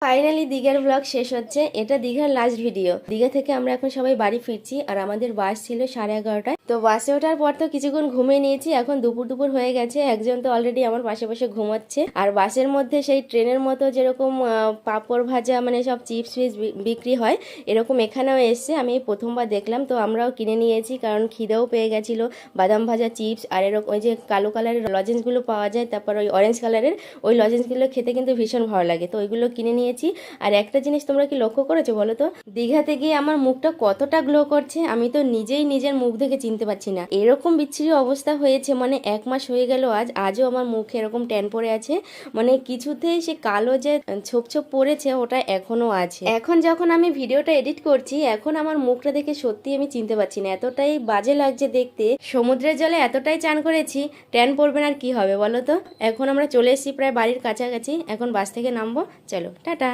Finally দীঘার blog শেষ হচ্ছে। এটা দীঘার লাস্ট ভিডিও। দীঘা থেকে আমরা এখন সবাই বাড়ি ফিরছি আর আমাদের বাস ছিল 11:30টায়। তো বাসে ওঠার পর তো কিছুক্ষণ ঘুমিয়ে নিয়েছি। এখন দুপুর হয়ে গেছে। একজন তো অলরেডি আমার পাশে পাশে ঘুমাচ্ছে। আর বাসের মধ্যে সেই ট্রেনের মতো যেরকম পাঁপড় ভাজা মানে সব চিপস বিক্রি হয়, এরকম এখানেও এসছে। আমি প্রথমবার দেখলাম, তো আমরাও কিনে নিয়েছি কারণ খিদেও পেয়ে গেছিল। বাদাম ভাজা চিপস আর এরকম ওই যে কালো কালারের লজেন্সগুলো পাওয়া যায়, তারপর ওই অরেঞ্জ কালারের ওই লজেন্সগুলো খেতে কিন্তু ভীষণ ভালো লাগে। তো ওইগুলো কিনে নিয়েছি। আর একটা জিনিস তোমরা কি লক্ষ্য করেছো বলো তো, দীঘাতে গিয়ে আমার মুখটা কতটা গ্লো করছে। আমি তো নিজেই নিজের মুখ দেখে চিনতে পারছি না, এরকম বিচ্ছিরি অবস্থা হয়েছে। মানে 1 মাস হয়ে গেল আজও আমার মুখে এরকম ট্যান পড়ে আছে। মানে কিছুতেই সে কালো যে ছোপ ছোপ পড়েছে ওটা এখনো আছে। এখন যখন আমি ভিডিওটা এডিট করছি, এখন আমার মুখটা দেখে সত্যি আমি চিনতে পারছি না, এতটাই বাজে লাগছে দেখতে। সমুদ্রের জলে এতটাই চান করেছি, ট্যান পড়বে না আর কি হবে বলো তো। এখন আমরা চলে এসেছি প্রায় বাড়ির কাছাকাছি। এখন বাস থেকে নামবো, চলো টাটা।